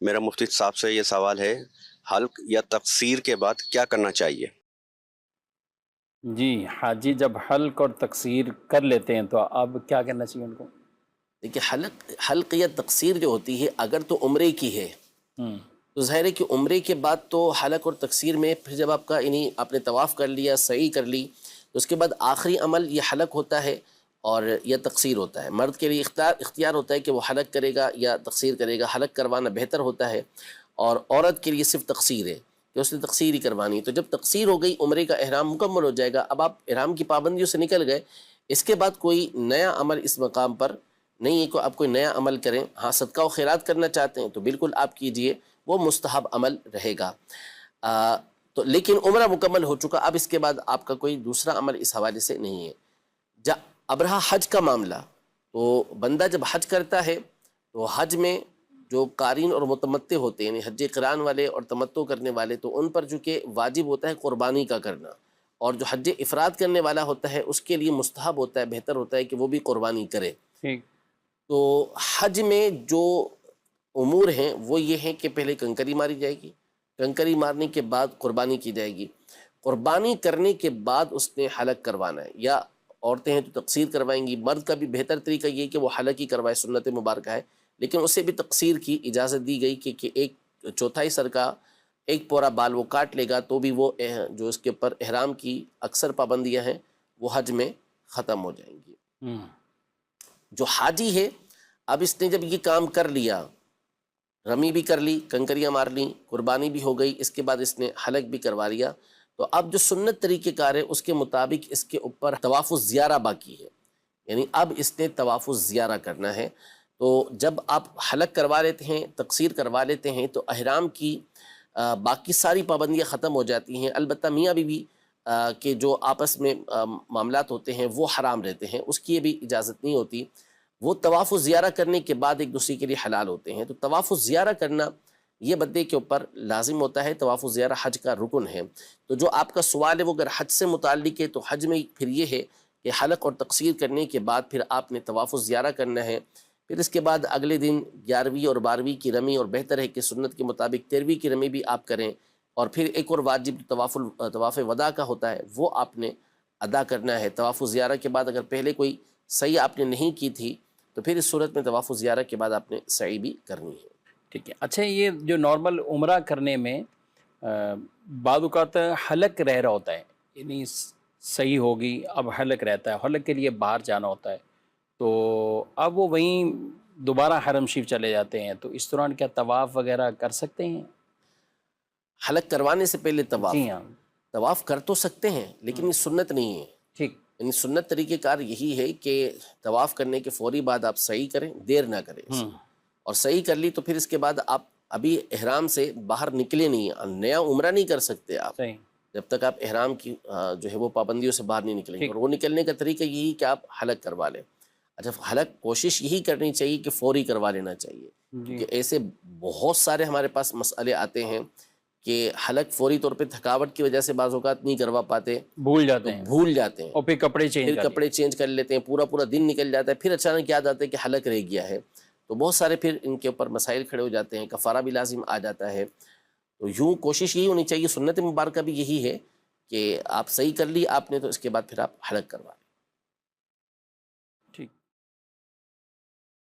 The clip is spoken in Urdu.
میرا مفتی صاحب سے یہ سوال ہے، حلق یا تقصیر کے بعد کیا کرنا چاہیے؟ جی حاجی جب حلق اور تقصیر کر لیتے ہیں تو اب کیا کرنا چاہیے ان کو؟ دیکھیے حلق یا تقصیر جو ہوتی ہے اگر تو عمرے کی ہے ہوں تو ظاہر ہے کہ عمرے کے بعد تو حلق اور تقصیر میں پھر جب آپ کا آپ نے طواف کر لیا، سعی کر لی، تو اس کے بعد آخری عمل یہ حلق ہوتا ہے اور یا تقصیر ہوتا ہے۔ مرد کے لیے اختیار ہوتا ہے کہ وہ حلق کرے گا یا تقصیر کرے گا، حلق کروانا بہتر ہوتا ہے، اور عورت کے لیے صرف تقصیر ہے کہ اس نے تقصیر ہی کوانی ہے۔ تو جب تقصیر ہو گئی، عمرے کا احرام مکمل ہو جائے گا، اب آپ احرام کی پابندیوں سے نکل گئے، اس کے بعد کوئی نیا عمل اس مقام پر نہیں ہے کہ آپ کوئی نیا عمل کریں۔ ہاں صدقہ و خیرات کرنا چاہتے ہیں تو بالکل آپ کیجئے، وہ مستحب عمل رہے گا۔ تو لیکن عمرہ مکمل ہو چکا، اب اس کے بعد آپ کا کوئی دوسرا عمل اس حوالے سے نہیں ہے۔ اب رہا حج کا معاملہ، تو بندہ جب حج کرتا ہے تو حج میں جو قارین اور متمتع ہوتے ہیں، یعنی حج قران والے اور تمتع کرنے والے، تو ان پر جو کہ واجب ہوتا ہے قربانی کا کرنا، اور جو حج افراد کرنے والا ہوتا ہے اس کے لیے مستحب ہوتا ہے، بہتر ہوتا ہے کہ وہ بھی قربانی کرے۔ ٹھیک۔ تو حج میں جو امور ہیں وہ یہ ہیں کہ پہلے کنکری ماری جائے گی، کنکری مارنے کے بعد قربانی کی جائے گی، قربانی کرنے کے بعد اس نے حلق کروانا ہے، یا عورتیں ہیں تو تقصیر کروائیں گی، مرد کا بھی بہتر طریقہ یہ کہ وہ حلق ہی کروائے، سنت مبارکہ ہے، لیکن اسے بھی تقصیر کی اجازت دی گئی کہ ایک چوتھائی سر کا ایک پورا بال وہ کاٹ لے گا تو بھی وہ جو اس کے اوپر احرام کی اکثر پابندیاں ہیں وہ حج میں ختم ہو جائیں گی۔ جو حاجی ہے، اب اس نے جب یہ کام کر لیا، رمی بھی کر لی، کنکریاں مار لیں، قربانی بھی ہو گئی، اس کے بعد اس نے حلق بھی کروا لیا، تو اب جو سنت طریقہ کار ہے اس کے مطابق اس کے اوپر طواف الزیارہ باقی ہے، یعنی اب اس نے طواف الزیارہ کرنا ہے۔ تو جب آپ حلق کروا لیتے ہیں، تقصیر کروا لیتے ہیں، تو احرام کی باقی ساری پابندیاں ختم ہو جاتی ہیں، البتہ میاں بیوی کے جو آپس میں معاملات ہوتے ہیں وہ حرام رہتے ہیں، اس کی بھی اجازت نہیں ہوتی، وہ طواف الزیارہ کرنے کے بعد ایک دوسرے کے لیے حلال ہوتے ہیں۔ تو طواف الزیارہ کرنا یہ بندے کے اوپر لازم ہوتا ہے، طواف الزیارہ حج کا رکن ہے۔ تو جو آپ کا سوال ہے وہ اگر حج سے متعلق ہے تو حج میں پھر یہ ہے کہ حلق اور تقصیر کرنے کے بعد پھر آپ نے طواف الزیارہ کرنا ہے، پھر اس کے بعد اگلے دن 11ویں اور 12ویں کی رمی، اور بہتر ہے کہ سنت کے مطابق 13ویں کی رمی بھی آپ کریں، اور پھر ایک اور واجب طواف وداع کا ہوتا ہے وہ آپ نے ادا کرنا ہے۔ طواف الزیارہ کے بعد اگر پہلے کوئی سعی آپ نے نہیں کی تھی تو پھر اس صورت میں طواف الزیارہ کے بعد آپ نے سعی بھی کرنی ہے۔ ٹھیک ہے۔ اچھا یہ جو نارمل عمرہ کرنے میں بعض اوقات حلق رہ رہا ہوتا ہے، یعنی صحیح ہوگی، اب حلق رہتا ہے، حلق کے لیے باہر جانا ہوتا ہے، تو اب وہ وہیں دوبارہ حرم شریف چلے جاتے ہیں، تو اس دوران کیا طواف وغیرہ کر سکتے ہیں؟ حلق کروانے سے پہلے جی ہاں۔ طواف کر تو سکتے ہیں لیکن یہ سنت نہیں ہے۔ ٹھیک۔ یعنی سنت طریقہ کار یہی ہے کہ طواف کرنے کے فوری بعد آپ سعی کریں، دیر نہ کریں، اور سعی کر لی تو پھر اس کے بعد آپ ابھی احرام سے باہر نکلے نہیں، نیا عمرہ نہیں کر سکتے آپ صحیح۔ جب تک آپ احرام کی جو ہے وہ پابندیوں سے باہر نہیں نکلیں گے، اور وہ نکلنے کا طریقہ یہی کہ آپ حلق کروا لیں۔ اچھا حلق کوشش یہی کرنی چاہیے کہ فوری کروا لینا چاہیے، کیونکہ ایسے بہت سارے ہمارے پاس مسئلے آتے ہیں کہ حلق فوری طور پہ تھکاوٹ کی وجہ سے بعض اوقات نہیں کروا پاتے، بھول جاتے ہیں، اور پھر کپڑے چینج کر لیتے ہیں، پورا دن نکل جاتا ہے، پھر اچانک یاد آتا ہے کہ حلق رہ گیا ہے، تو بہت سارے پھر ان کے اوپر مسائل کھڑے ہو جاتے ہیں، کفارہ بھی لازم آ جاتا ہے۔ تو یوں کوشش یہی ہونی چاہیے، سنت مبارکہ بھی یہی ہے کہ آپ صحیح کر لی آپ نے تو اس کے بعد پھر آپ حلق کروا لیں۔